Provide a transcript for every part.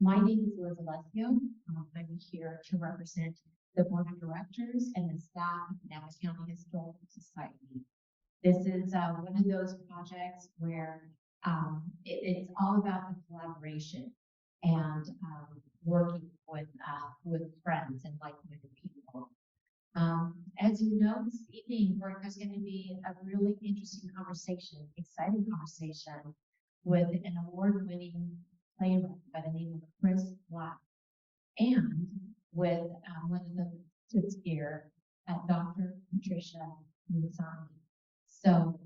My name is Liz Alessio. I'm here to represent the board of directors and the staff of the Napa County Historical Society. This is one of those projects where it's all about the collaboration and working with friends and like-minded people. As you know, this evening there's going to be a really interesting conversation, exciting conversation with an award-winning playwright by the name of Cris Black, and with one of the sits here, Dr. Patricia Moonsammy. So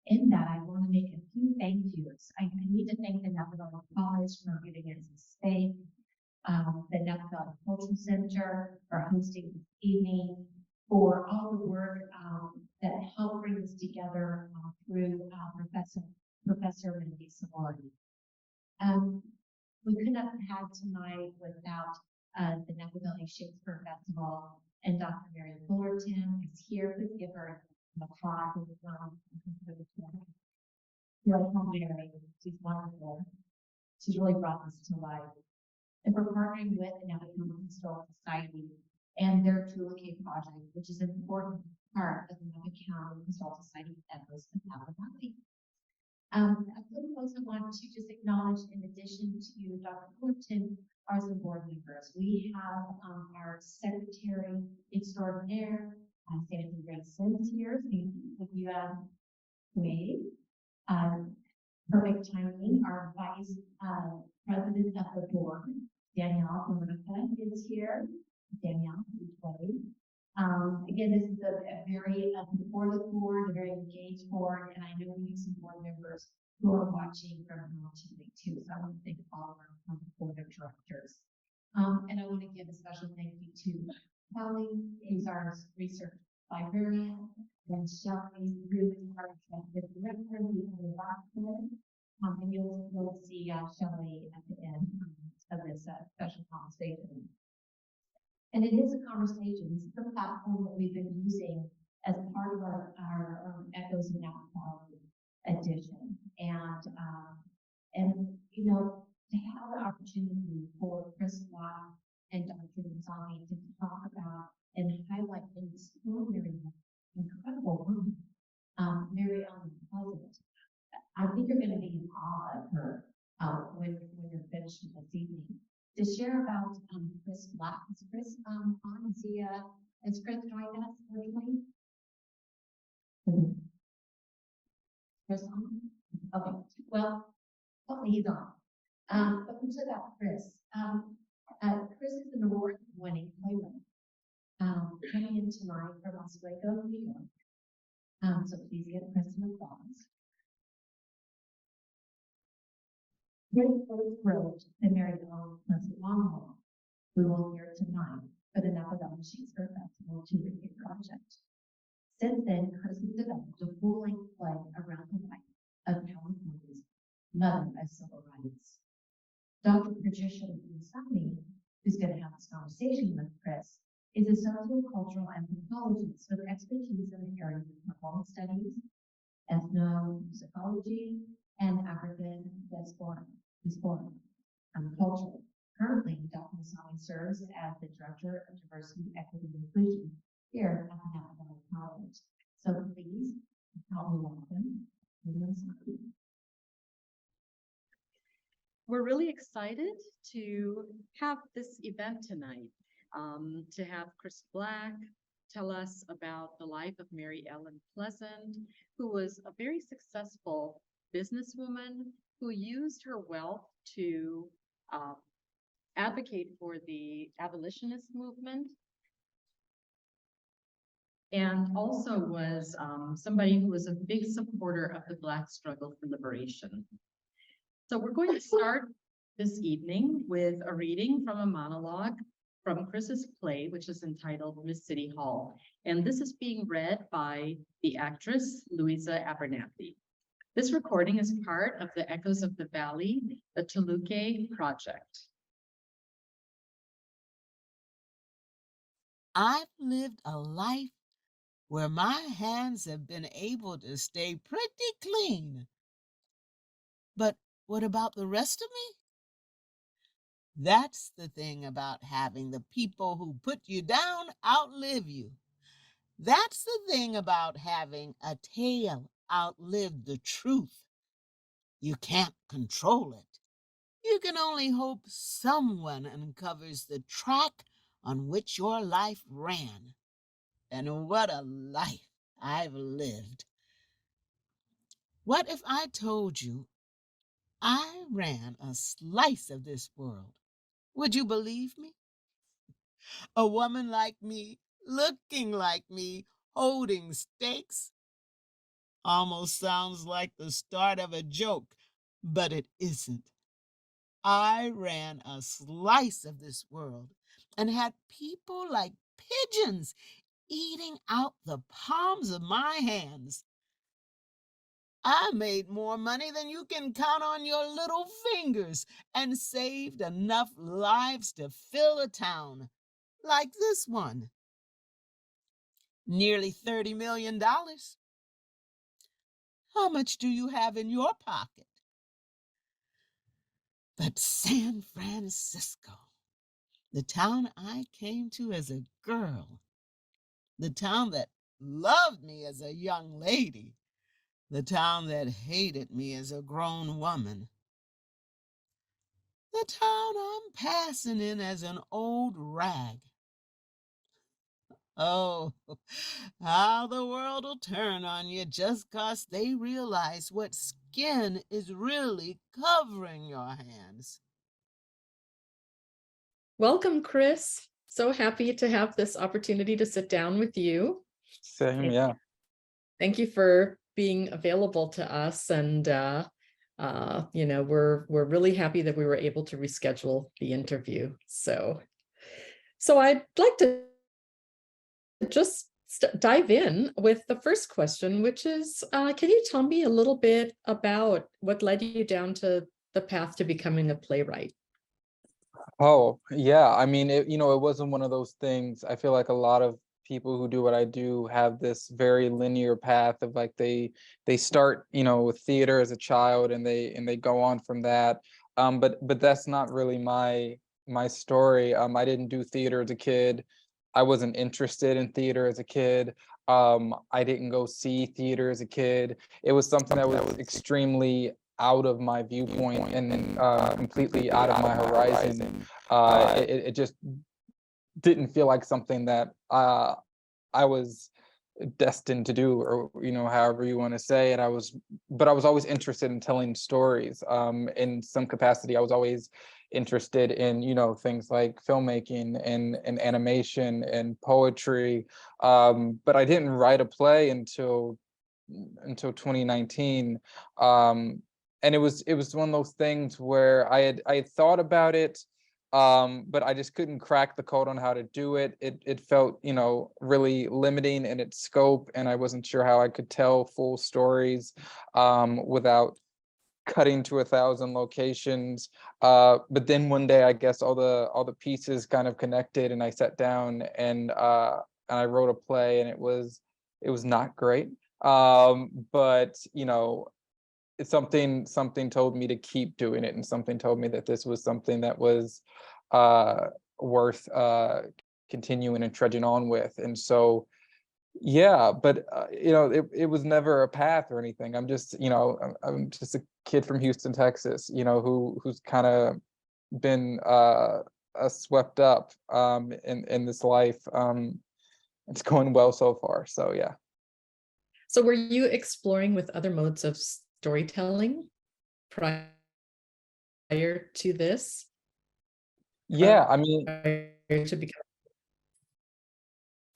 in that, I want to make a few thank yous. I need to thank the Napa Valley College for giving us a space, the Napa Valley Cultural Center for hosting this evening, for all the work that helped bring this together through Professor Mindy Savoy. We couldn't have had tonight without the Napa Valley Shakespeare Festival, and Dr. Mary Fullerton is here. Please give her an applause. Mary, she's wonderful. She's really brought this to life. And for partnering with the Napa County Historical Society and their Tulocay project, which is an important part of the Napa County Historical Society efforts in Napa Valley. I also want to just acknowledge, in addition to Dr. Fullerton, are some board members. We have our secretary extraordinaire, Sandy Grayson, here. Thank you. If you wave. Perfect timing. Our vice president of the board, Danielle Monica, is here. Danielle, please wave. Again, this is a very supportive board, a very engaged board, and I know we have some board members who are watching from home tonight too. So I want to thank all of our board of directors. And I want to give a special thank you to Kelly, who's our research librarian, and Shelly, who is our executive director, who is the last one. And you'll see Shelly at the end of this special conversation. And it is a conversation. This is a platform that we've been using as part of our Echoes of Napa Valley edition. And you know, to have the opportunity for Cris Black and Dr. Moonsammy to talk about and highlight an extraordinary, incredible woman, Mary Ellen Pleasant. I think you're going to be in awe of her when you're finished with this evening. To share about Cris Black. Is Cris on? Is Cris joining us virtually? Cris on? Okay. Well, hopefully he's on. But we took out Cris. Cris is an award-winning playwright coming in tonight from Oswego, New York. So please give Cris an applause. Cris first wrote the Mary Ellen Pleasant monologue we will hear tonight for the Napa Valley Shakespeare Festival Tulocay project. Since then, Cris has developed a full-length play around the life of California's mother of civil rights. Dr. Patricia Moonsammy, who's going to have this conversation with Cris, is a sociocultural anthropologist with expertise in the area of performance studies, ethnomusicology, and African diaspora culture. Currently, Dr. Moonsammy serves as the Director of Diversity, Equity, and Inclusion here at the Napa Valley College. So please help me welcome Moonsammy. We're really excited to have this event tonight, to have Cris Black tell us about the life of Mary Ellen Pleasant, who was a very successful businesswoman who used her wealth to advocate for the abolitionist movement, and also was somebody who was a big supporter of the Black struggle for liberation. So we're going to start this evening with a reading from a monologue from Cris's play, which is entitled Miss City Hall. And this is being read by the actress, Louisa Abernathy. This recording is part of the Echoes of the Valley, the Tulocay project. I've lived a life where my hands have been able to stay pretty clean. But what about the rest of me? That's the thing about having the people who put you down outlive you. That's the thing about having a tale outlive the truth. You can't control it. You can only hope someone uncovers the track on which your life ran. And what a life I've lived. What if I told you I ran a slice of this world? Would you believe me? A woman like me, looking like me, holding stakes? Almost sounds like the start of a joke, but it isn't. I ran a slice of this world and had people like pigeons eating out the palms of my hands. I made more money than you can count on your little fingers and saved enough lives to fill a town like this one. Nearly $30 million. How much do you have in your pocket? But San Francisco, the town I came to as a girl, the town that loved me as a young lady, the town that hated me as a grown woman, the town I'm passing in as an old rag. Oh, how the world will turn on you just 'cause they realize what skin is really covering your hands. Welcome, Chris. So happy to have this opportunity to sit down with you. Same, yeah. Thank you for being available to us. And we're really happy that we were able to reschedule the interview. So I'd like to just dive in with the first question, which is, can you tell me a little bit about what led you down to the path to becoming a playwright? Oh, yeah. I mean, it wasn't one of those things. I feel like a lot of people who do what I do have this very linear path of like they start, with theater as a child and they go on from that. But that's not really my story. I didn't do theater as a kid. I wasn't interested in theater as a kid. I didn't go see theater as a kid. It was something that was extremely out of my viewpoint and completely out of my horizon. It just didn't feel like something that I was destined to do, or however you want to say it. But I was always interested in telling stories. In some capacity, I was always interested in things like filmmaking and animation and poetry. But I didn't write a play until 2019. And it was one of those things where I had thought about it, but I just couldn't crack the code on how to do it. It felt, really limiting in its scope, and I wasn't sure how I could tell full stories without cutting to 1,000 locations. But then one day, I guess all the pieces kind of connected, and I sat down and I wrote a play, and it was not great. But it's something told me to keep doing it, and something told me that this was something that was worth continuing and trudging on with. And so yeah, but it was never a path or anything. I'm just I'm just a kid from Houston, Texas, who's kind of been swept up in this life. It's going well so far, so yeah. So were you exploring with other modes of storytelling prior to this? Yeah, I mean, Prior to becoming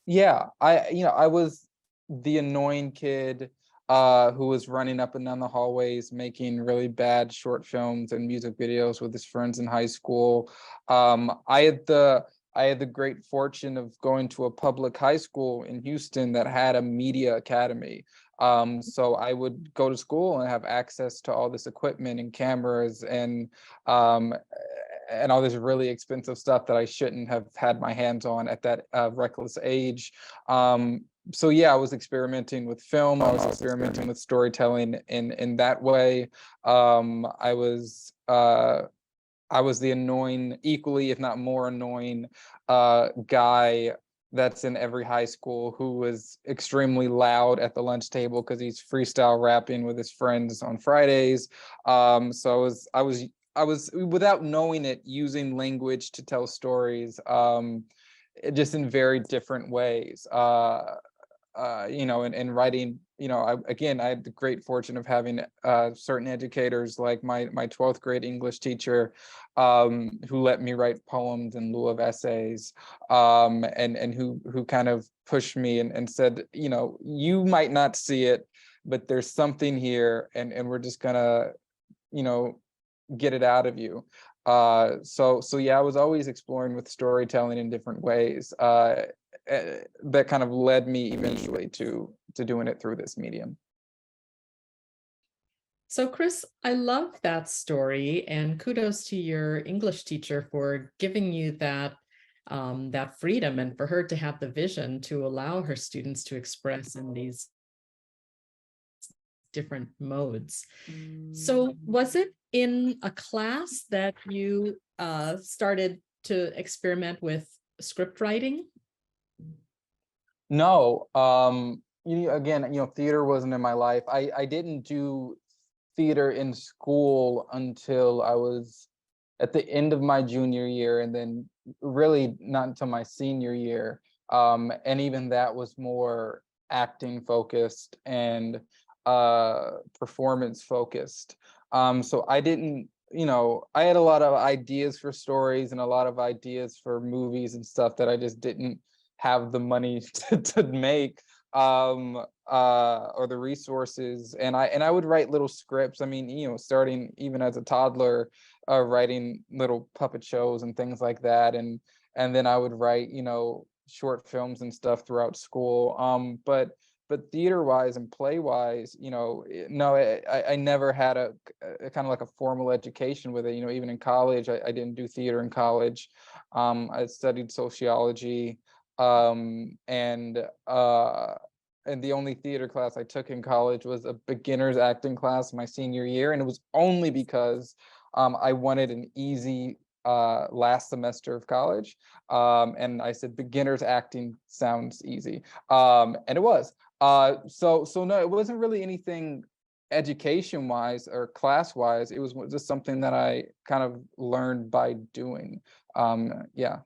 yeah, I was the annoying kid who was running up and down the hallways making really bad short films and music videos with his friends in high school. I had the great fortune of going to a public high school in Houston that had a media academy. So I would go to school and have access to all this equipment and cameras and all this really expensive stuff that I shouldn't have had my hands on at that reckless age. So yeah, I was experimenting with film. I was experimenting with storytelling in that way. I was I was the annoying, equally, if not more annoying, guy that's in every high school who was extremely loud at the lunch table because he's freestyle rapping with his friends on Fridays. So I was without knowing it, using language to tell stories, just in very different ways. And writing, I had the great fortune of having certain educators, like my 12th grade English teacher, who let me write poems in lieu of essays, and who kind of pushed me and said, you might not see it, but there's something here, and we're just gonna, get it out of you. So yeah, I was always exploring with storytelling in different ways. That kind of led me eventually to doing it through this medium. So Cris, I love that story, and kudos to your English teacher for giving you that that freedom, and for her to have the vision to allow her students to express in these different modes. So was it in a class that you started to experiment with script writing? No, again, theater wasn't in my life. I didn't do theater in school until I was at the end of my junior year, and then really not until my senior year. And even that was more acting focused and performance focused. So I didn't, I had a lot of ideas for stories and a lot of ideas for movies and stuff that I just didn't have the money to make, or the resources. And I would write little scripts. I mean, starting even as a toddler, writing little puppet shows and things like that. And then I would write, short films and stuff throughout school. But theater wise and play wise, no, I never had a kind of like a formal education with it. Even in college, I didn't do theater in college. I studied sociology, and the only theater class I took in college was a beginner's acting class my senior year, and it was only because I wanted an easy last semester of college, and I said beginner's acting sounds easy, and it was. So no, it wasn't really anything education wise or class wise. It was just something that I kind of learned by doing. Yeah.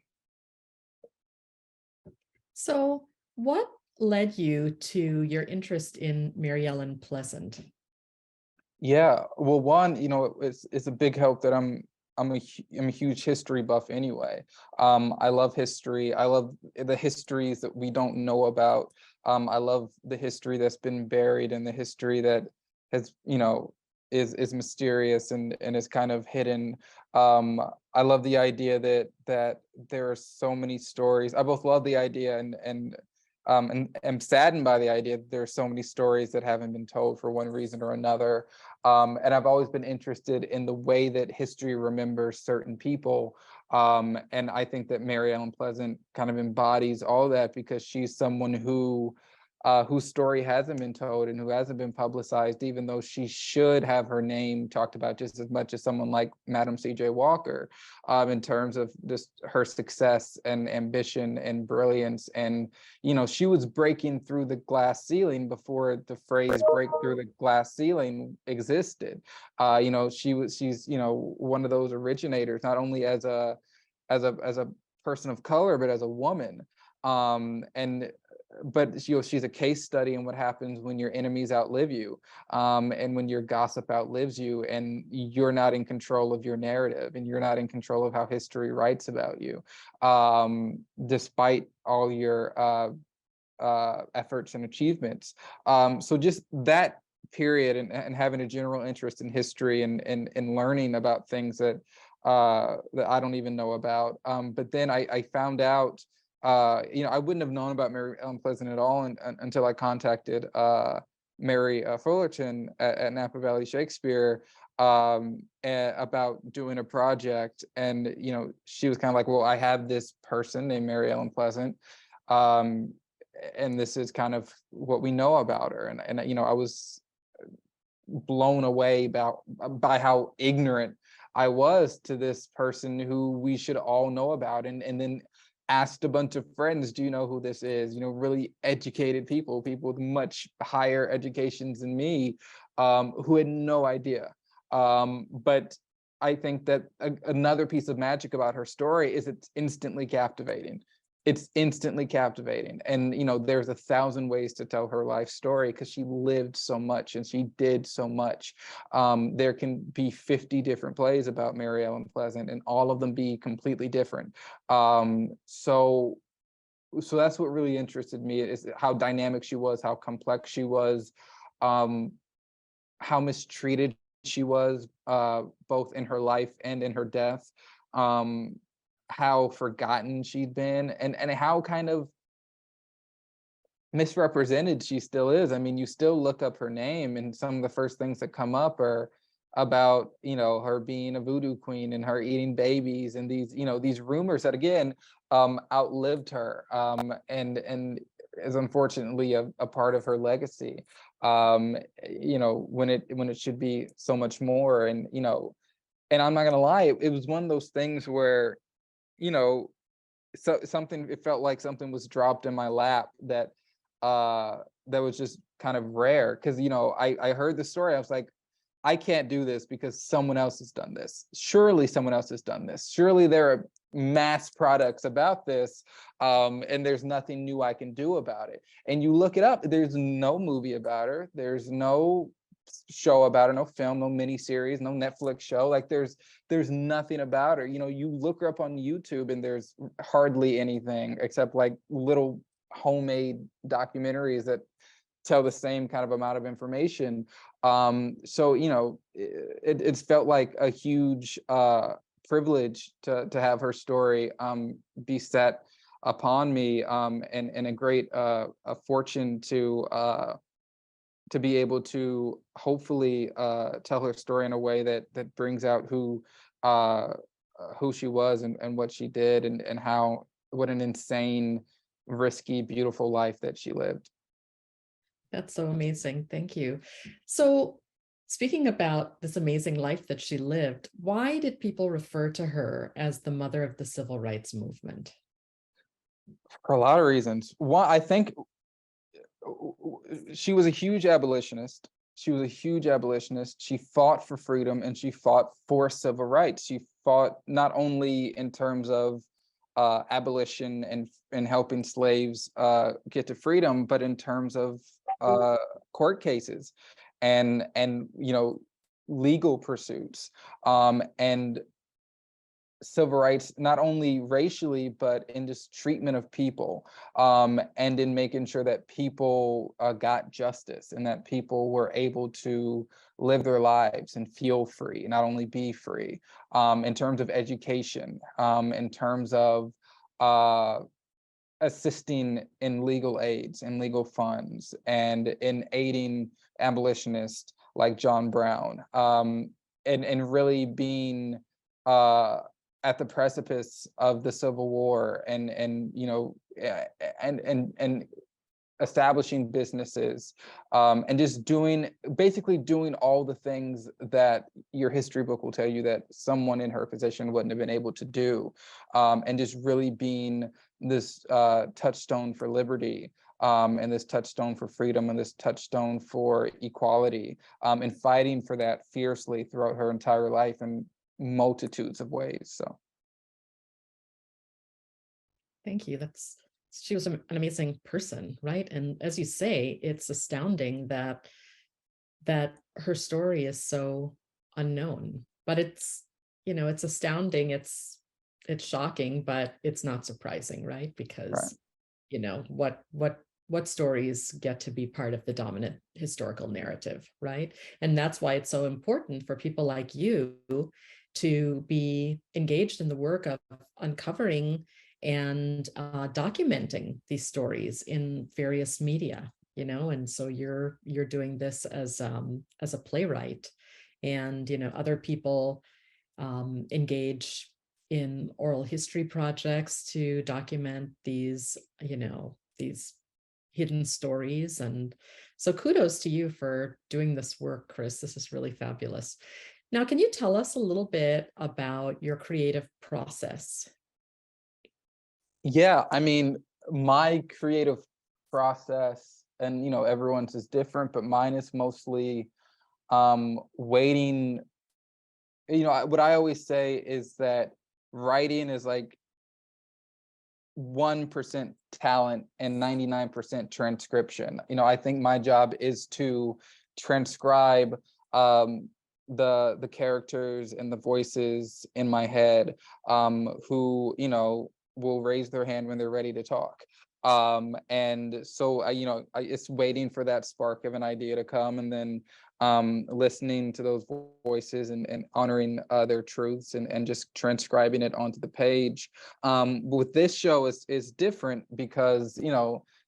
So what led you to your interest in Mary Ellen Pleasant? Yeah, well, one, it's a big help that I'm a huge history buff anyway. I love history. I love the histories that we don't know about. I love the history that's been buried, and the history that has, is mysterious and is kind of hidden. I love the idea that there are so many stories. I both love the idea and am saddened by the idea that there are so many stories that haven't been told for one reason or another. And I've always been interested in the way that history remembers certain people. And I think that Mary Ellen Pleasant kind of embodies all that, because she's someone whose story hasn't been told and who hasn't been publicized, even though she should have her name talked about just as much as someone like Madam C.J. Walker, in terms of just her success and ambition and brilliance. And, she was breaking through the glass ceiling before the phrase break through the glass ceiling existed. She's one of those originators, not only as a person of color, but as a woman. But she's a case study in what happens when your enemies outlive you, and when your gossip outlives you, and you're not in control of your narrative, and you're not in control of how history writes about you, despite all your efforts and achievements. So just that period, and having a general interest in history and learning about things that I don't even know about. But then I found out, I wouldn't have known about Mary Ellen Pleasant at all until I contacted Mary Fullerton at Napa Valley Shakespeare, about doing a project. And she was kind of like, well, I have this person named Mary Ellen Pleasant, and this is kind of what we know about her. And I was blown away by how ignorant I was to this person who we should all know about, and then asked a bunch of friends, do you know who this is? Really educated people with much higher educations than me, who had no idea. But I think that another piece of magic about her story is it's instantly captivating. It's instantly captivating. And, there's 1,000 ways to tell her life story because she lived so much and she did so much. There can be 50 different plays about Mary Ellen Pleasant and all of them be completely different. So that's what really interested me, is how dynamic she was, how complex she was, how mistreated she was, both in her life and in her death, how forgotten she'd been, and how kind of misrepresented she still is. I mean, you still look up her name and some of the first things that come up are about, her being a voodoo queen and her eating babies, and these rumors that again outlived her, and is unfortunately a part of her legacy, when it should be so much more. And and I'm not gonna lie, it was one of those things where so it felt like something was dropped in my lap that was just kind of rare, because I heard the story. I was like, I can't do this because someone else has done this. Surely someone else has done this. Surely there are mass products about this, and there's nothing new I can do about it. And you look it up, there's no movie about her. There's no show about her, no film, no miniseries, no Netflix show. Like there's nothing about her. You look her up on YouTube and there's hardly anything except like little homemade documentaries that tell the same kind of amount of information. So it's felt like a huge privilege to have her story be set upon me, and a great a fortune to be able to hopefully tell her story in a way that brings out who she was, and what she did, and what an insane, risky, beautiful life that she lived. That's so amazing. Thank you. So speaking about this amazing life that she lived, why did people refer to her as the mother of the civil rights movement? For a lot of reasons. One, I think she was a huge abolitionist. She fought for freedom and she fought for civil rights. She fought not only in terms of abolition and helping slaves get to freedom, but in terms of court cases and legal pursuits, and civil rights, not only racially, but in just treatment of people, and in making sure that people got justice and that people were able to live their lives and feel free, not only be free, in terms of education, in terms of assisting in legal aids and legal funds, and in aiding abolitionists like John Brown, and really being at the precipice of the Civil War, and establishing businesses, and just basically doing all the things that your history book will tell you that someone in her position wouldn't have been able to do, and just really being this touchstone for liberty, and this touchstone for freedom, and this touchstone for equality, and fighting for that fiercely throughout her entire life in multitudes of ways. So Thank you. She was an amazing person, right? And as you say, it's astounding that her story is so unknown, but it's astounding. It's shocking, but it's not surprising, right? Because what stories get to be part of the dominant historical narrative, right? And that's why it's so important for people like you to be engaged in the work of uncovering and documenting these stories in various media, and so you're doing this as a playwright, and other people engage in oral history projects to document these hidden stories. And so kudos to you for doing this work, Cris. This is really fabulous. Now, can you tell us a little bit about your creative process? Yeah, I mean, my creative process, and everyone's is different, but mine is mostly waiting. What I always say is that writing is like 1% talent and 99% transcription. I think my job is to transcribe the characters and the voices in my head, who will raise their hand when they're ready to talk. And so it's waiting for that spark of an idea to come, and then listening to those voices and honoring their truths, and just transcribing it onto the page. With this show is different because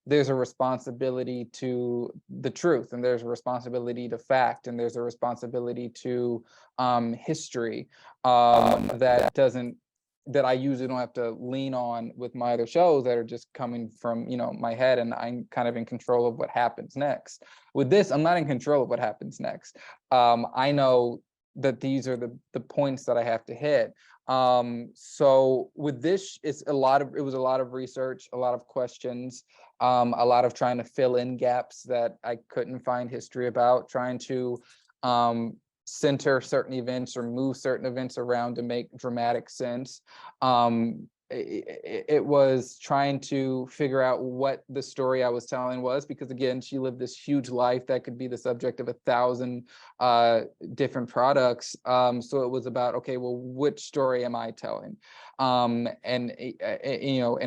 there's a responsibility to the truth, and there's a responsibility to fact, and there's a responsibility to history, that I usually don't have to lean on with my other shows that are just coming from my head, and I'm kind of in control of what happens next. With this, I'm not in control of what happens next. I know that these are the points that I have to hit. So with this, it was a lot of research, a lot of questions, a lot of trying to fill in gaps that I couldn't find history about, trying to center certain events or move certain events around to make dramatic sense. It was trying to figure out what the story I was telling was, because again, she lived this huge life that could be the subject of 1,000 different products. So it was about, okay, well, which story am I telling? And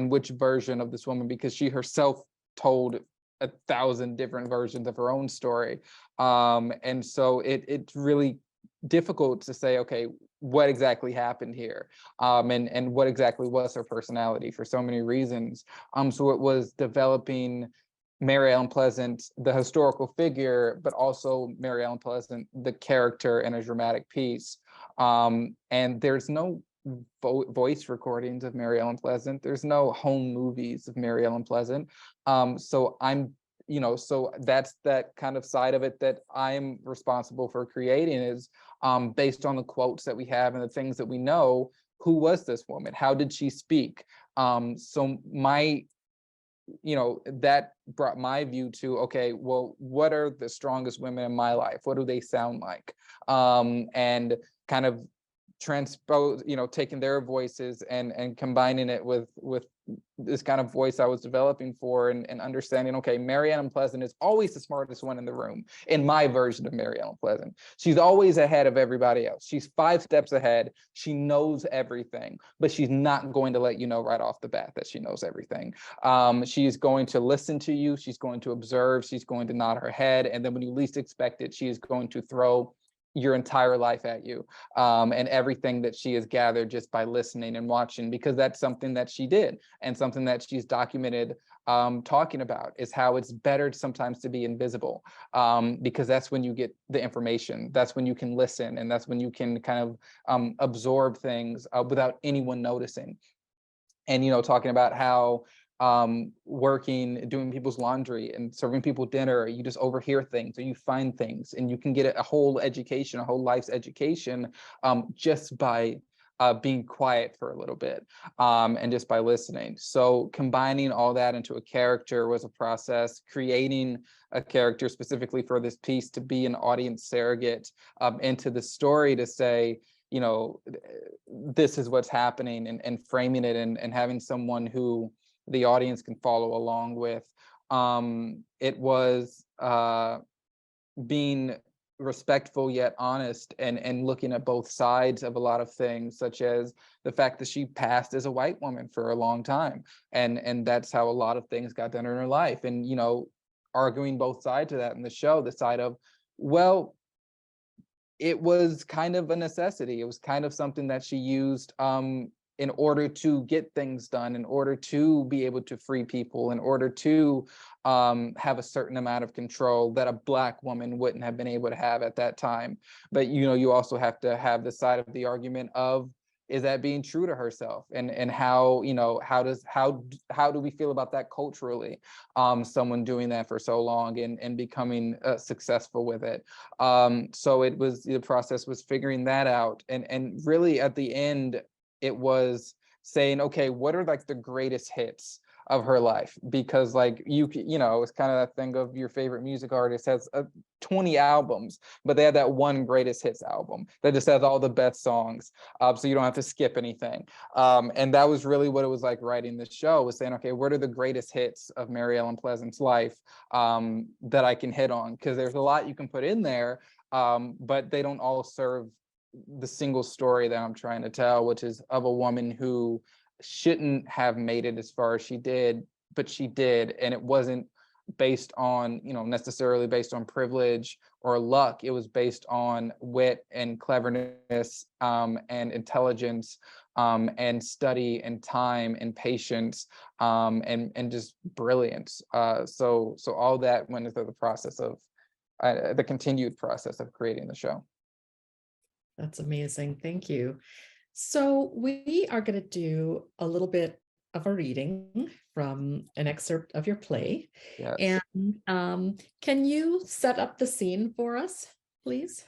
which version of this woman, because she herself told 1,000 different versions of her own story. And so it's really difficult to say, okay, what exactly happened here, and what exactly was her personality, for so many reasons. So it was developing Mary Ellen Pleasant, the historical figure, but also Mary Ellen Pleasant, the character, in a dramatic piece. And there's no voice recordings of Mary Ellen Pleasant. There's no home movies of Mary Ellen Pleasant. So so that's that kind of side of it that I'm responsible for creating, is based on the quotes that we have and the things that we know. Who was this woman? How did she speak? So that brought my view to, okay, well, what are the strongest women in my life? What do they sound like? And kind of transpose, taking their voices and combining it with this kind of voice I was developing for, and understanding, okay, Mary Ellen Pleasant is always the smartest one in the room in my version of Mary Ellen Pleasant. She's always ahead of everybody else. She's 5 steps ahead. She knows everything, but she's not going to let you know right off the bat that she knows everything. She's going to listen to you. She's going to observe. She's going to nod her head. And then when you least expect it, she is going to throw your entire life at you, and everything that she has gathered just by listening and watching, because that's something that she did, and something that she's documented talking about, is how it's better sometimes to be invisible, because that's when you get the information, that's when you can listen, and that's when you can kind of absorb things without anyone noticing. And talking about how doing people's laundry and serving people dinner, you just overhear things, or you find things, and you can get a whole education, a whole life's education, just by being quiet for a little bit, and just by listening. So combining all that into a character was a process. Creating a character specifically for this piece to be an audience surrogate into the story, to say, this is what's happening, and framing it, and having someone who the audience can follow along with. It was being respectful yet honest, and looking at both sides of a lot of things, such as the fact that she passed as a white woman for a long time, and that's how a lot of things got done in her life, and arguing both sides of that in the show, the side of, well, it was kind of a necessity. It was kind of something that she used in order to get things done, in order to be able to free people, in order to have a certain amount of control that a Black woman wouldn't have been able to have at that time. But you also have to have the side of the argument of, is that being true to herself? And how, you know, how do we feel about that culturally? Someone doing that for so long and becoming successful with it. So the process was figuring that out. And really at the end, it was saying, okay, what are like the greatest hits of her life? Because like you know, it's kind of that thing of your favorite music artist has 20 albums, but they had that one greatest hits album that just has all the best songs, so you don't have to skip anything. And that was really what it was like writing this show, was saying, okay, what are the greatest hits of Mary Ellen Pleasant's life that I can hit on? Because there's a lot you can put in there, but they don't all serve the single story that I'm trying to tell, which is of a woman who shouldn't have made it as far as she did, but she did. And it wasn't based on, you know, necessarily based on privilege or luck. It was based on wit and cleverness, and intelligence, and study and time and patience, and just brilliance. So all that went into the process of the continued process of creating the show. That's amazing. Thank you. So we are going to do a little bit of a reading from an excerpt of your play. Yes. And can you set up the scene for us, please?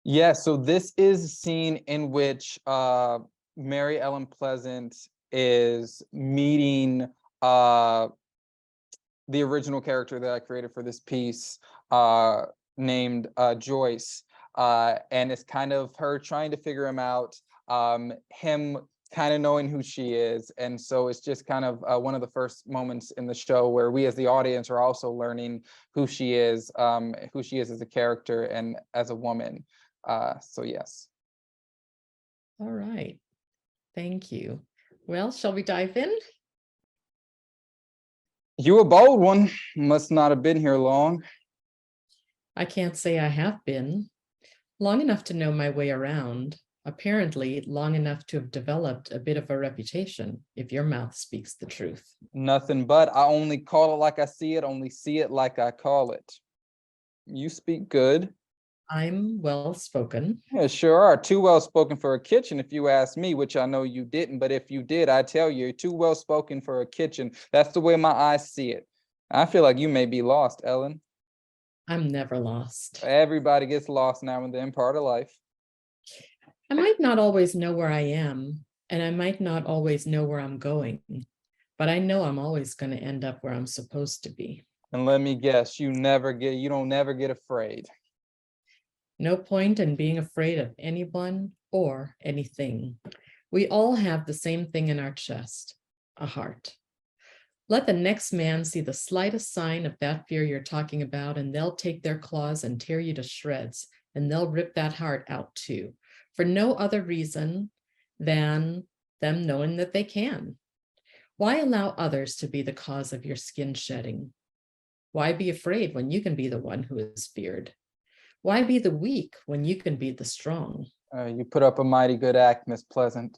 Yeah, so this is a scene in which Mary Ellen Pleasant is meeting the original character that I created for this piece, named Joyce. And it's kind of her trying to figure him out, him kind of knowing who she is. And so it's just kind of one of the first moments in the show where we as the audience are also learning who she is as a character and as a woman. So yes. All right. Thank you. Well, shall we dive in? You a bold one. Must not have been here long. I can't say I have been. Long enough to know my way around. Apparently long enough to have developed a bit of a reputation, if your mouth speaks the truth. Nothing but I only call it like I see it, only see it like I call it. You speak good. I'm well spoken. Yeah, sure are. Too well spoken for a kitchen, if you ask me, which I know you didn't. But if you did, I tell you, you're too well spoken for a kitchen. That's the way my eyes see it. I feel like you may be lost, Ellen. I'm never lost. Everybody gets lost now and then, part of life. I might not always know where I am, and I might not always know where I'm going, but I know I'm always going to end up where I'm supposed to be. And let me guess, you don't never get afraid. No point in being afraid of anyone or anything. We all have the same thing in our chest, a heart. Let the next man see the slightest sign of that fear you're talking about, and they'll take their claws and tear you to shreds, and they'll rip that heart out too, for no other reason than them knowing that they can. Why allow others to be the cause of your skin shedding? Why be afraid when you can be the one who is feared? Why be the weak when you can be the strong? You put up a mighty good act, Miss Pleasant.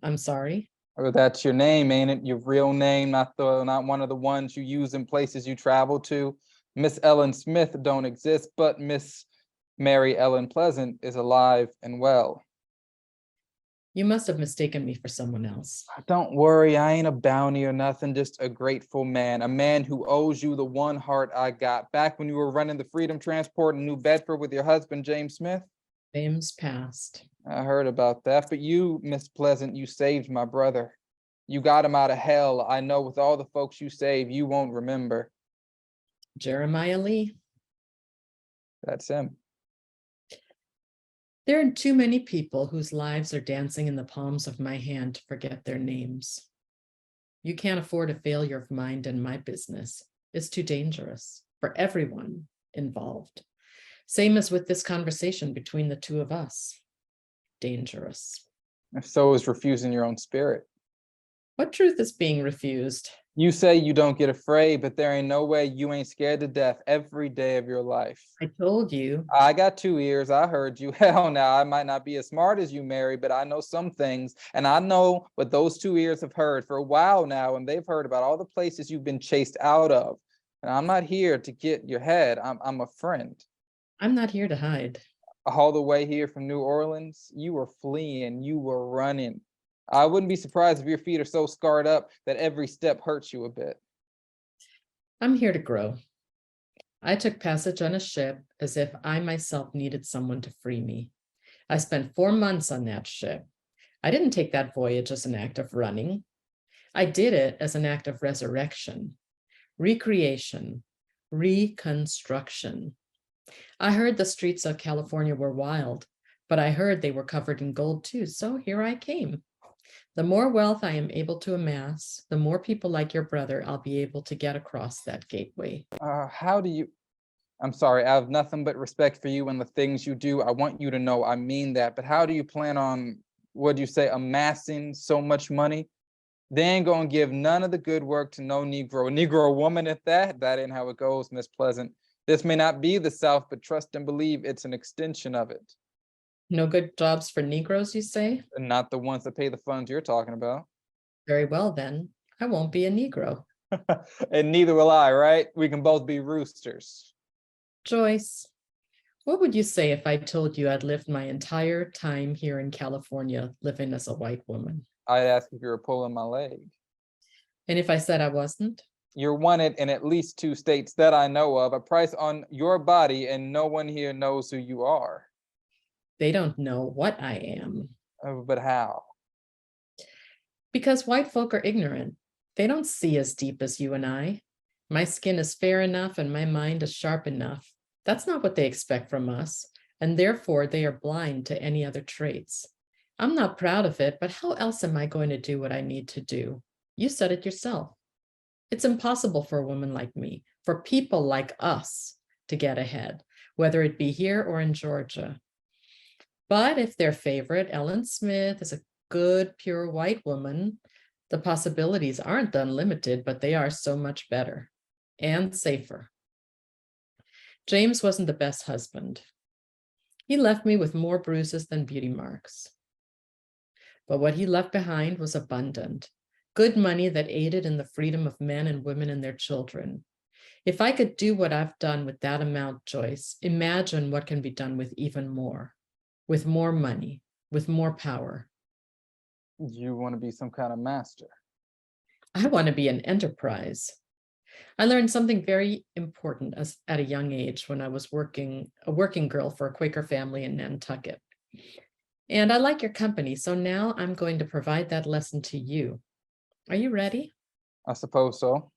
I'm sorry? Or that's your name, ain't it? Your real name, not one of the ones you use in places you travel to. Miss Ellen Smith don't exist, but Miss Mary Ellen Pleasant is alive and well. You must have mistaken me for someone else. Don't worry, I ain't a bounty or nothing, just a grateful man, a man who owes you the one heart I got back when you were running the Freedom Transport in New Bedford with your husband, James Smith. James passed. I heard about that, but you, Miss Pleasant, you saved my brother. You got him out of hell. I know with all the folks you saved, you won't remember. Jeremiah Lee. That's him. There are too many people whose lives are dancing in the palms of my hand to forget their names. You can't afford a failure of mind in my business. It's too dangerous for everyone involved. Same as with this conversation between the two of us. Dangerous. So is refusing your own spirit. What truth is being refused? You say you don't get afraid, but there ain't no way you ain't scared to death every day of your life. I told you. I got 2 ears. I heard you. Hell, now I might not be as smart as you, Mary, but I know some things. And I know what those 2 ears have heard for a while now. And they've heard about all the places you've been chased out of. And I'm not here to get your head. I'm a friend. I'm not here to hide. all the way here from New Orleans, you were fleeing, you were running. I wouldn't be surprised if your feet are so scarred up that every step hurts you a bit. I'm here to grow. I took passage on a ship as if I myself needed someone to free me. I spent 4 months on that ship. I didn't take that voyage as an act of running. I did it as an act of resurrection, recreation, reconstruction. I heard the streets of California were wild, but I heard they were covered in gold too, so here I came. The more wealth I am able to amass, the more people like your brother I'll be able to get across that gateway. How do you, I'm sorry, I have nothing but respect for you and the things you do. I want you to know I mean that, but how do you plan on, what do you say, amassing so much money? They ain't gonna give none of the good work to no Negro woman at that. That ain't how it goes, Miss Pleasant. This may not be the South, but trust and believe it's an extension of it. No good jobs for Negroes, you say? And not the ones that pay the funds you're talking about. Very well then, I won't be a Negro. And neither will I, right? We can both be roosters. Joyce, what would you say if I told you I'd lived my entire time here in California living as a white woman? I'd ask if you were pulling my leg. And if I said I wasn't? You're wanted in at least 2 states that I know of. A price on your body, and no one here knows who you are. They don't know what I am. Oh, but how? Because white folk are ignorant. They don't see as deep as you and I. My skin is fair enough and my mind is sharp enough. That's not what they expect from us, and therefore they are blind to any other traits. I'm not proud of it, but how else am I going to do what I need to do? You said it yourself. It's impossible for a woman like me, for people like us, to get ahead, whether it be here or in Georgia. But if their favorite, Ellen Smith, is a good, pure white woman, the possibilities aren't unlimited, but they are so much better and safer. James wasn't the best husband. He left me with more bruises than beauty marks. But what he left behind was abundant, good money that aided in the freedom of men and women and their children. If I could do what I've done with that amount, Joyce, imagine what can be done with even more, with more money, with more power. You want to be some kind of master. I want to be an enterprise. I learned something very important at a young age when I was a working girl for a Quaker family in Nantucket. And I like your company, so now I'm going to provide that lesson to you. Are you ready? I suppose so.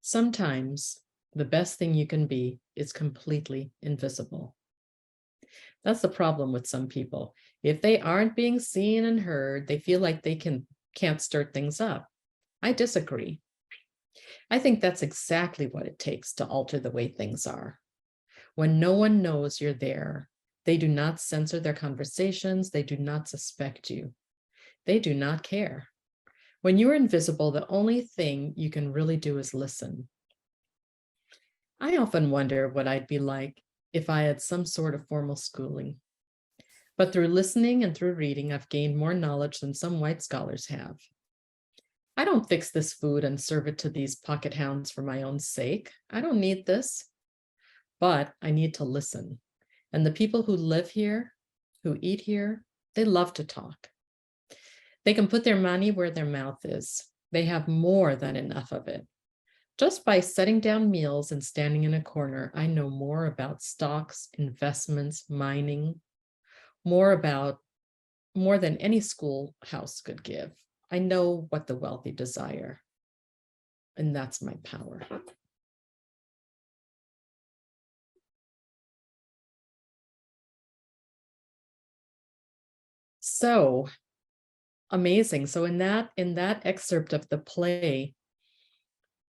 Sometimes the best thing you can be is completely invisible. That's the problem with some people. If they aren't being seen and heard, they feel like they can't stir things up. I disagree. I think that's exactly what it takes to alter the way things are. When no one knows you're there, they do not censor their conversations. They do not suspect you. They do not care. When you're invisible, the only thing you can really do is listen. I often wonder what I'd be like if I had some sort of formal schooling. But through listening and through reading, I've gained more knowledge than some white scholars have. I don't fix this food and serve it to these pocket hounds for my own sake. I don't need this, but I need to listen. And the people who live here, who eat here, they love to talk. They can put their money where their mouth is. They have more than enough of it. Just by setting down meals and standing in a corner, I know more about stocks, investments, mining, more than any schoolhouse could give. I know what the wealthy desire, and that's my power. So amazing. So in that excerpt of the play,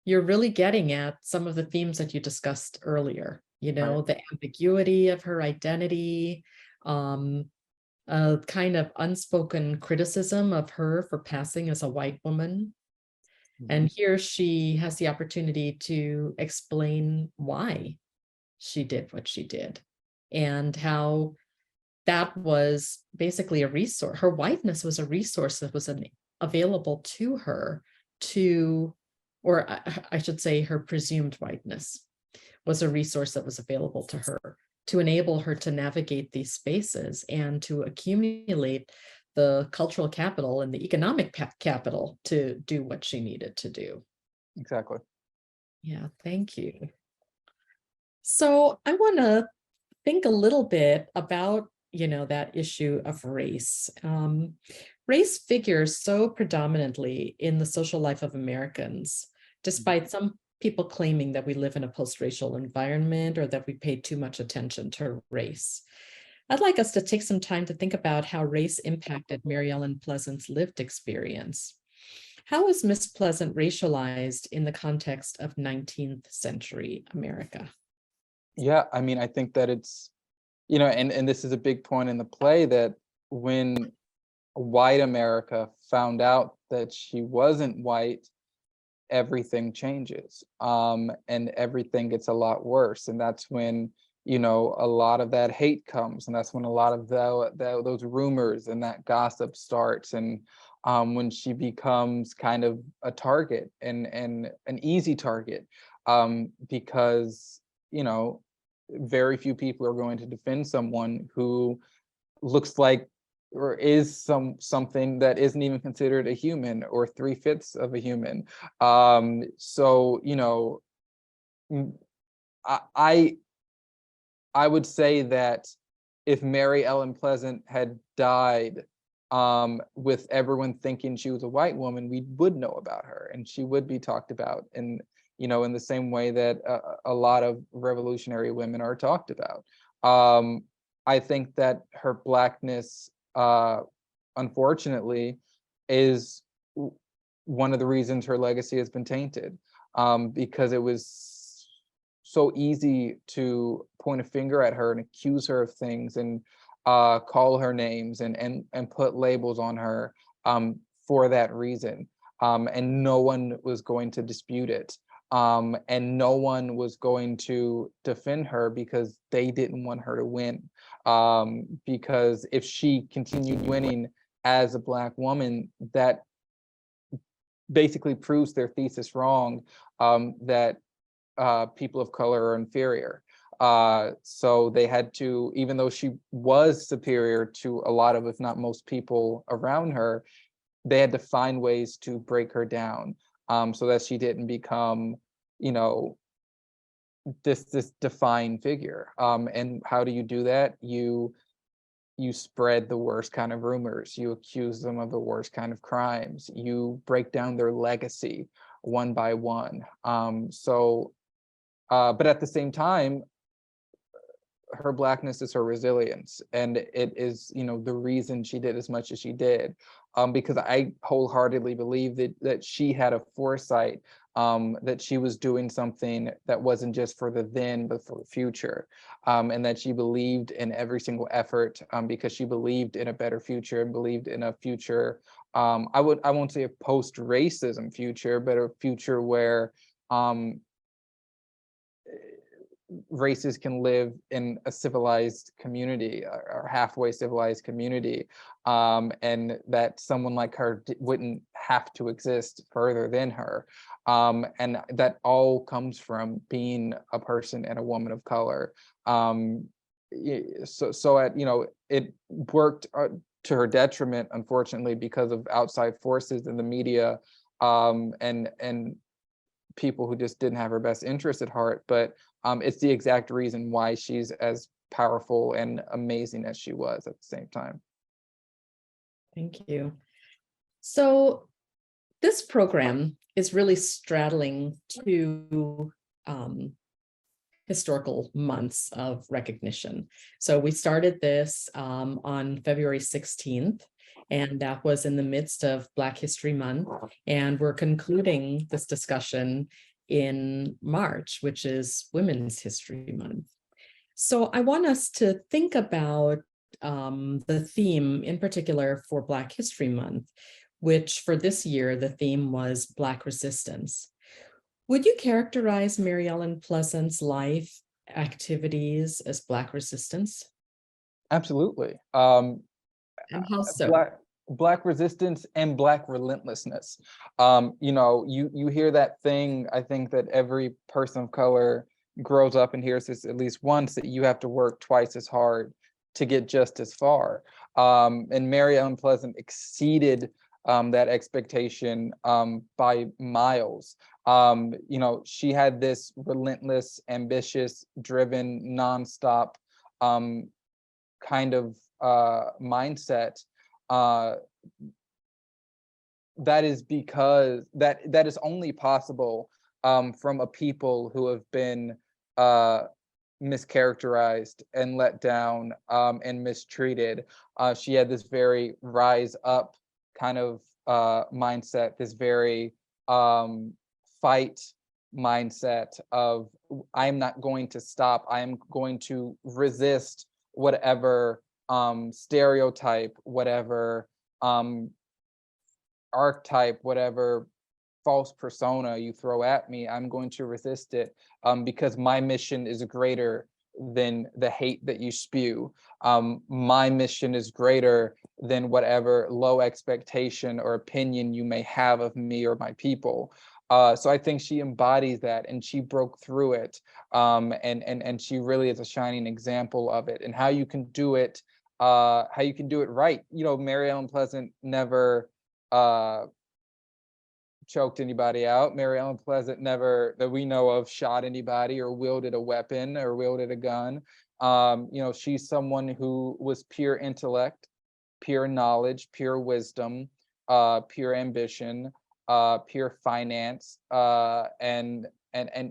you're really getting at some of the themes that you discussed earlier, the ambiguity of her identity, a kind of unspoken criticism of her for passing as a white woman. Mm-hmm. And here she has the opportunity to explain why she did what she did and how that was basically a resource. Her whiteness was a resource that was available to her or I should say her presumed whiteness was a resource that was available to her to enable her to navigate these spaces and to accumulate the cultural capital and the economic capital to do what she needed to do. Exactly. Yeah, thank you. So I want to think a little bit about, that issue of race. Race figures so predominantly in the social life of Americans, despite some people claiming that we live in a post-racial environment or that we pay too much attention to race. I'd like us to take some time to think about how race impacted Mary Ellen Pleasant's lived experience. How is Miss Pleasant racialized in the context of 19th century America? Yeah, I mean, I think that it's, and this is a big point in the play, that when white America found out that she wasn't white, everything changes, and everything gets a lot worse. And that's when, a lot of that hate comes, and that's when a lot of those rumors and that gossip starts. And when she becomes kind of a target and an easy target, because, very few people are going to defend someone who looks like or is something that isn't even considered a human or 3/5 of a human. So, I would say that if Mary Ellen Pleasant had died with everyone thinking she was a white woman, we would know about her and she would be talked about, and in the same way that a lot of revolutionary women are talked about. I think that her Blackness, unfortunately, is one of the reasons her legacy has been tainted, because it was so easy to point a finger at her and accuse her of things and call her names and put labels on her for that reason. And no one was going to dispute it. And no one was going to defend her because they didn't want her to win. Because if she continued winning as a Black woman, that basically proves their thesis wrong, that people of color are inferior. So they had to, even though she was superior to a lot of, if not most people around her, they had to find ways to break her down, so that she didn't become, this defined figure. And how do you do that? You spread the worst kind of rumors. You accuse them of the worst kind of crimes. You break down their legacy one by one. But at the same time, her Blackness is her resilience, and it is, the reason she did as much as she did, because I wholeheartedly believe that she had a foresight, that she was doing something that wasn't just for the then, but for the future, and that she believed in every single effort, because she believed in a better future and believed in a future. I won't say a post-racism future, but a future where races can live in a civilized community, or halfway civilized community, and that someone like her wouldn't have to exist further than her, and that all comes from being a person and a woman of color. It worked to her detriment, unfortunately, because of outside forces in the media, and people who just didn't have her best interest at heart. But it's the exact reason why she's as powerful and amazing as she was at the same time. Thank you. So this program is really straddling two historical months of recognition. So we started this on February 16th, and that was in the midst of Black History Month. And we're concluding this discussion in March, which is Women's History Month. So I want us to think about the theme in particular for Black History Month, which for this year, the theme was Black resistance. Would you characterize Mary Ellen Pleasant's life activities as Black resistance? Absolutely. And how so? Black resistance and Black relentlessness. You hear that thing, I think, that every person of color grows up and hears this at least once, that you have to work twice as hard to get just as far. And Mary Ellen Pleasant exceeded that expectation by miles. You know, she had this relentless, ambitious, driven, nonstop kind of mindset. That is because that is only possible from a people who have been mischaracterized and let down and mistreated. She had this very rise up kind of mindset, this very fight mindset of, I'm not going to stop. I am going to resist whatever stereotype, whatever archetype, whatever false persona you throw at me. I'm going to resist it because my mission is greater than the hate that you spew. My mission is greater than whatever low expectation or opinion you may have of me or my people. So I think she embodies that, and she broke through it. And she really is a shining example of it, and how you can do it right. You know, Mary Ellen Pleasant never choked anybody out. Mary Ellen Pleasant never, that we know of, shot anybody or wielded a weapon or wielded a gun. You know, she's someone who was pure intellect, pure knowledge, pure wisdom, pure ambition, pure finance, and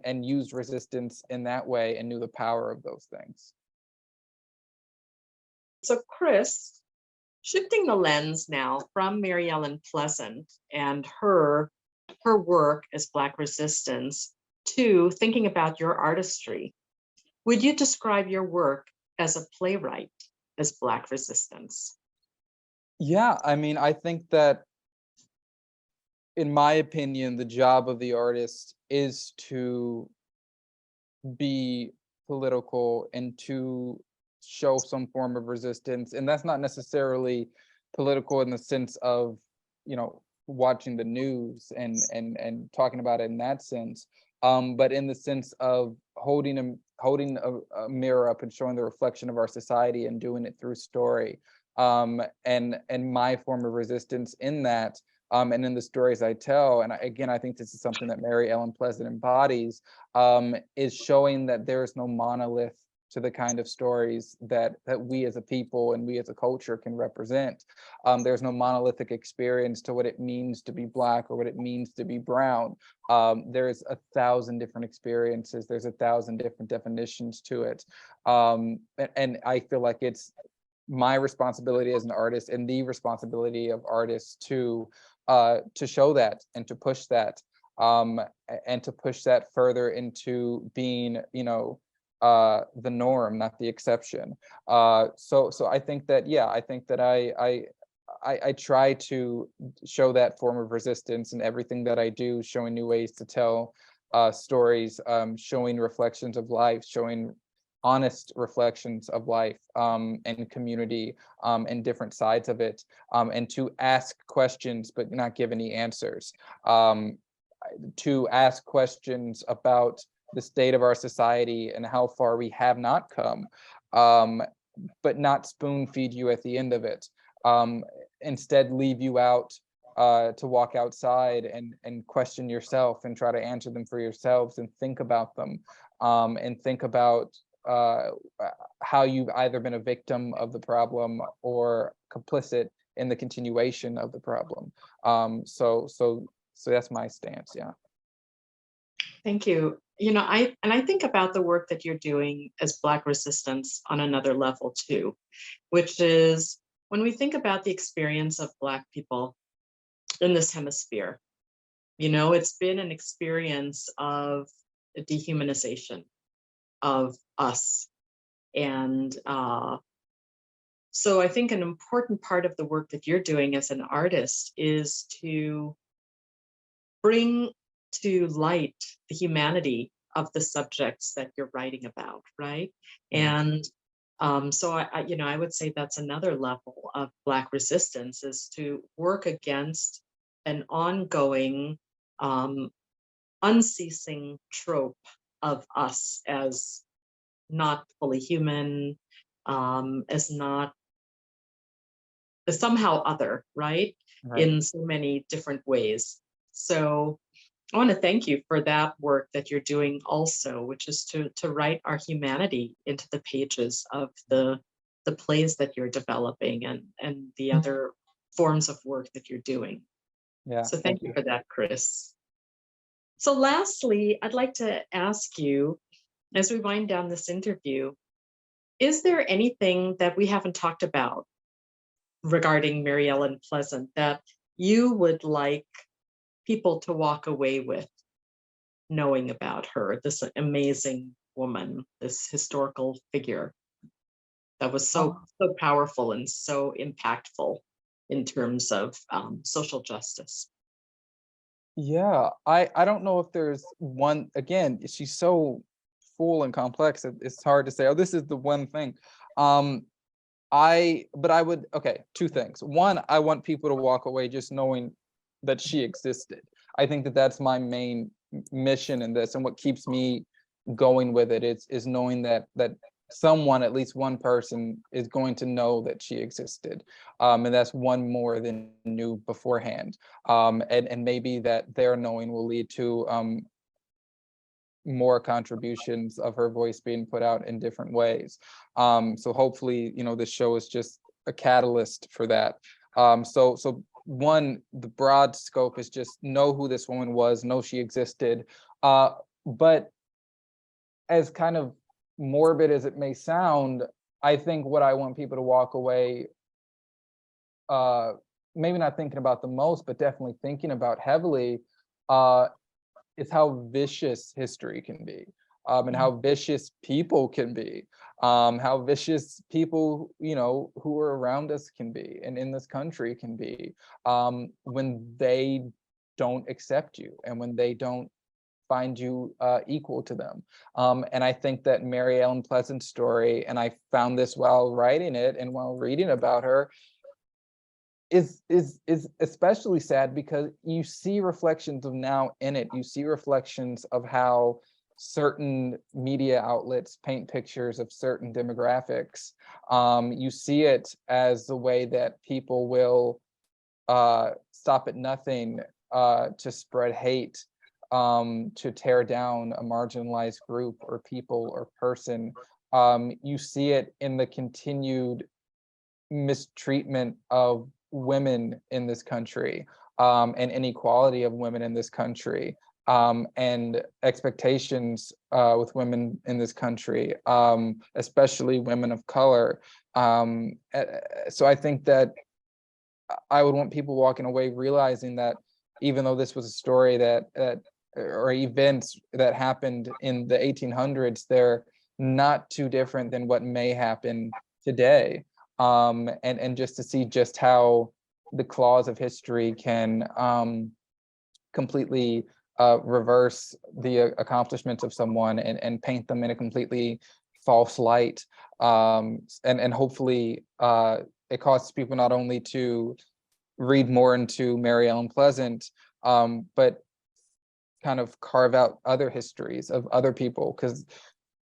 used resistance in that way, and knew the power of those things. So Chris, shifting the lens now from Mary Ellen Pleasant and her work as Black resistance to thinking about your artistry, would you describe your work as a playwright as Black resistance? Yeah, I mean, I think that, in my opinion, the job of the artist is to be political and to show some form of resistance. And that's not necessarily political in the sense of, you know, watching the news and talking about it in that sense, but in the sense of holding a mirror up and showing the reflection of our society and doing it through story. And my form of resistance in that, and in the stories I tell, and I think this is something that Mary Ellen Pleasant embodies, is showing that there is no monolith to the kind of stories that we as a people and we as a culture can represent. There's no monolithic experience to what it means to be Black or what it means to be brown. There's 1,000 different experiences. There's 1,000 different definitions to it. And I feel like it's my responsibility as an artist, and the responsibility of artists to show that and to push that, and to push that further into being, you know, the norm, not the exception. So I think that, yeah, I think that I try to show that form of resistance in everything that I do, showing new ways to tell stories, showing reflections of life, showing honest reflections of life, and community, and different sides of it, and to ask questions but not give any answers, to ask questions about the state of our society and how far we have not come, but not spoon feed you at the end of it. Instead, leave you out to walk outside and question yourself and try to answer them for yourselves and think about them, and think about how you've either been a victim of the problem or complicit in the continuation of the problem. So that's my stance. Yeah. Thank you. You know, I think about the work that you're doing as Black resistance on another level too, which is when we think about the experience of Black people in this hemisphere, you know, it's been an experience of dehumanization of us. And so I think an important part of the work that you're doing as an artist is to bring to light the humanity of the subjects that you're writing about, right? And so I would say that's another level of Black resistance, is to work against an ongoing, unceasing trope of us as not fully human, as not, as somehow other, right? Right. In so many different ways. So I want to thank you for that work that you're doing also, which is to write our humanity into the pages of the plays that you're developing and the other forms of work that you're doing. Yeah. So thank you for that, Cris. So lastly, I'd like to ask you, as we wind down this interview, is there anything that we haven't talked about regarding Mary Ellen Pleasant that you would like people to walk away with knowing about her, this amazing woman, this historical figure that was so powerful and so impactful in terms of social justice? Yeah, I don't know if there's one, again, she's so full and complex, it's hard to say, oh, this is the one thing. But I would, okay, two things. One, I want people to walk away just knowing that she existed. I think that that's my main mission in this, and what keeps me going with it is knowing that someone, at least one person, is going to know that she existed, and that's one more than knew beforehand, and maybe that their knowing will lead to more contributions of her voice being put out in different ways. So hopefully, this show is just a catalyst for that. So one, the broad scope is just know who this woman was, know she existed. But as kind of morbid as it may sound, I think what I want people to walk away, maybe not thinking about the most, but definitely thinking about heavily, is how vicious history can be, and how vicious people can be, how vicious people, who are around us can be, and in this country can be, when they don't accept you and when they don't find you equal to them. And I think that Mary Ellen Pleasant's story, and I found this while writing it and while reading about her, is especially sad because you see reflections of now in it. You see reflections of how certain media outlets paint pictures of certain demographics. You see it as the way that people will stop at nothing to spread hate, to tear down a marginalized group or people or person. You see it in the continued mistreatment of women in this country, and inequality of women in this country, and expectations with women in this country, especially women of color. So I think that I would want people walking away realizing that even though this was a story that or events that happened in the 1800s, they're not too different than what may happen today. And just to see just how the claws of history can completely reverse the accomplishments of someone and paint them in a completely false light. And hopefully it causes people not only to read more into Mary Ellen Pleasant, but kind of carve out other histories of other people, because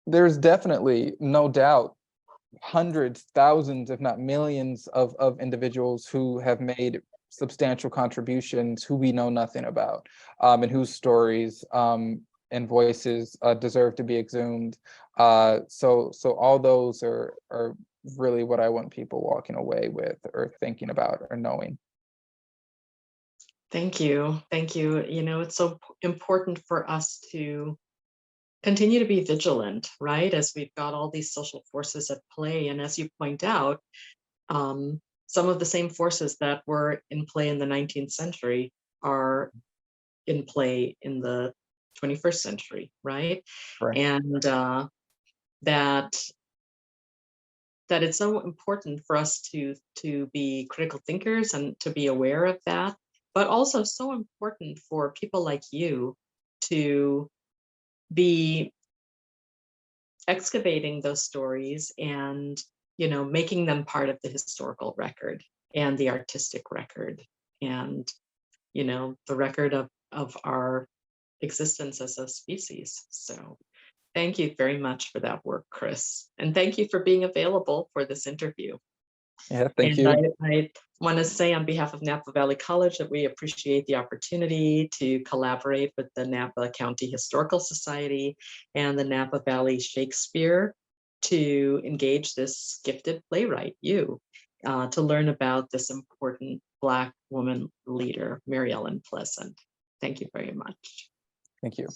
there's definitely no doubt hundreds, thousands, if not millions of individuals who have made substantial contributions who we know nothing about, and whose stories and voices deserve to be exhumed. So all those are really what I want people walking away with or thinking about or knowing. Thank you. Thank you. It's so important for us to continue to be vigilant, right? As we've got all these social forces at play. And as you point out, some of the same forces that were in play in the 19th century are in play in the 21st century, right? Right. And that it's so important for us to be critical thinkers and to be aware of that, but also so important for people like you to be excavating those stories and making them part of the historical record and the artistic record and the record of our existence as a species. So Thank you very much for that work, Chris. And thank you for being available for this interview. Yeah, thank And you. I want to say on behalf of Napa Valley College that we appreciate the opportunity to collaborate with the Napa County Historical Society and the Napa Valley Shakespeare to engage this gifted playwright, you, to learn about this important Black woman leader, Mary Ellen Pleasant. Thank you very much. Thank you.